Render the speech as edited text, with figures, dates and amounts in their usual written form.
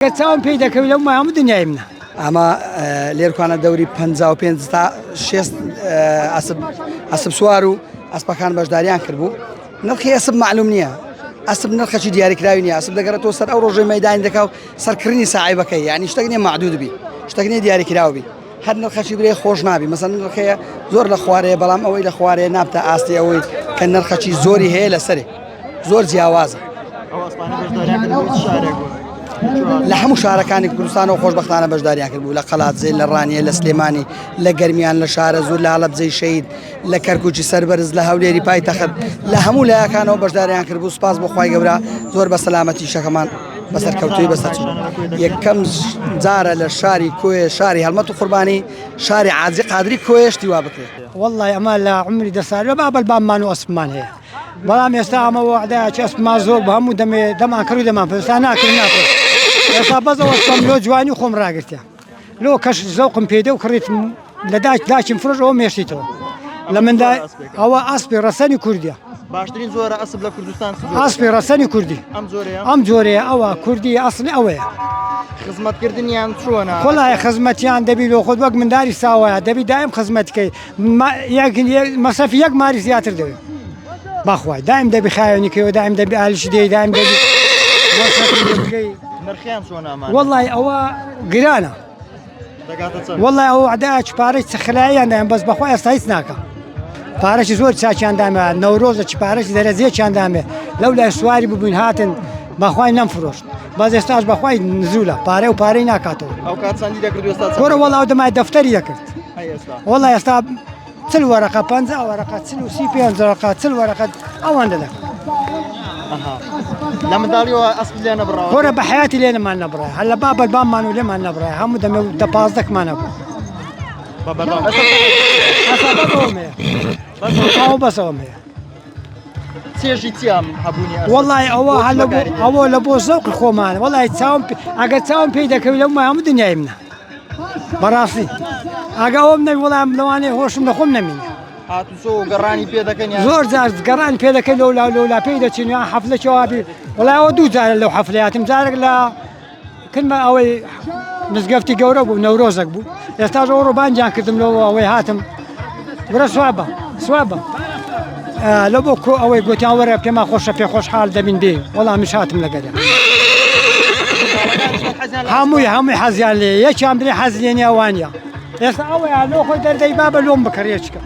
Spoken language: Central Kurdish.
چاوم پێی دەکەوی لەو مای هەموو دنیای منە. ئەمە لێرکوانە دەوری 55 تا 6 ئەسب سوار و ئەسپەکان بەشداریان کردبوو. نرخی ئەسب معلوم نییە. ئەسب نرخەکی دیاریکراوی نیە. ئەسب دەگەڕێتەوە سەر ئەو ڕۆژەی مەیدانی دەکا و سەرکردنی ساحیبەکەی، یعنی شتێک نییە معدود بی، شتێک نییە دیاریکراو بی. هەر نرخەشی برێ خۆش نابی. مەسەڵەن نرخەیە زۆر لە خوارەیە، بەڵام ئەوەی لە خوارەیە نابتە ئاستی ئەوەی کە نرخەکی زۆری هەیە لەسەرێ، زۆر جیاوازە. لە هەموو شارەکانی کوردستان و خۆشبەختانە بەشداریان کردبوو، لە قەڵاتزێ، لە ڕانیە، لە سلێمانی، لە گەرمیان، لە شارە زۆر، لە هەڵەبجەی شەید، لە کەرکووکی سەربەرز، لە هەولێری پایتەخت، لە هەموو لایەکانەوە بەشداریان کردبوو. سوپاس بۆ خوای گەورە زۆر بە سەلامەتی شەکەمان بەسەر کەوتووی بەسەرچوو. یەکەم جارە لە شاری کۆیە، شاری هەڵمەت و قوربانی، شاری عاجی قادری کۆیە شتی وا بکرێت. وەڵڵای ئەمە لە عمری 10 ساڵ بابەت باممان و ئەسپمان هەیە، بەڵام ئێستا ئەمە وەعدەیە چ ئەسپمان زۆر بە هەموو دەمان کرد و دەمان پێستا ناکرد ناکرد. ئێستا بەزەوە ئەسپم لۆ جوانی خۆم ڕاگرتیان، لۆ کەش زەوقم پێدە و کڕیت لە داچیم فرۆژ ئەوە مێشتیتەوە. لە مندا ئەوە ئەسپی ڕەسەنی کوردیە، باشترین زۆرە ئەسب لە کوردستان ئەسپی ڕەسەنی کوردی ئەم جۆرەیە. ئەوە کوردی ئەسڵی ئەوەیە. خزمەتکردنیان چۆنە؟ خۆڵایە خزمەتیان دەبی لۆ خۆت وەک منداری ساوایە، دەبی دایم خزمەتکەی، مەسەفی یەک ماری زیاتر دەوێت. بەخوای دایم دەبی خاوێنیکەوە، دایم دەبی ئالیش دێ، دایم دەبی نرخیان چۆنە؟ وەڵڵای ئەوە گرانە، وەڵڵای ئەوە عداچ پارەی چخلاییان دایم، بەس بەخوای ئێستا هیچ ناکە. پارەشی زۆر چاچیان دامێ، نەورۆزە چ پارەشی دەرەجەیەکیان دامێ، لەو لای سواری ببووین هاتن بەخوای نەمفرۆشت. باز ئێستاش بەخوای نزوولە، پارەی و پارەی ناکاتەوە. ئەو کات چەندی دەکرد ئێستا؟ وەرە وەڵاو دەمای دەفتەری دەکرد. وەڵڵای ئێستا 40 وەرەقە، 50 وەرەقە، 35 وەرەقە، 40 وەرەقە ئەوەندە دەکرد. لە منداڵیەوە ئەسپی لێ نەبڕاوە؟ وەرە بە حیاتی لێ نەمان نەبڕای، هەر لە بابەت باممان و لێمان نەبڕای، هەموو دەمێ 15 بوو. ئەو بەسەوەم هەیە. چێژی چیام هەبوونی؟ وەڵڵای ئەوە لە بۆ زەوقی خۆمانە. وەڵڵای ئەگەر چاوم پێی دەکەوی لەو مای هەموو دنیای منە، بەڕاستی. ئەگە ئەوم نەوی وەڵام لەوانەیە هۆشم لە خۆم نەمینە. هاتوچۆ و گەڕانی پێ دەکەن؟ زۆر جار گەڕانی پێ دەکەن، لەولا پێی دەچین یان حەفلەکەوە بی. وەڵای ئەوە دوو جارە لەو حەفلەیاتم، جارێک لە کلمە ئەوەی مزگەفتی گەورە بوو، نەورۆزێک بوو. ئێستاش ئەو ڕۆبانجیان کردم لەوە ئەوەی هاتم. وەرە سوابە لە بۆ ئەوەی گوتیان وەرە پێما خۆشە، پێ خۆشحاڵ دەبین بێ. وەڵامیش هاتم لەگەڵیان. هەمووی حەزیان لێ، یەکیان برێ حەز لێنی ئەوانە. ئێستا ئەوەیە لۆ خۆی دەردەی بابە لۆم بکڕێچکە.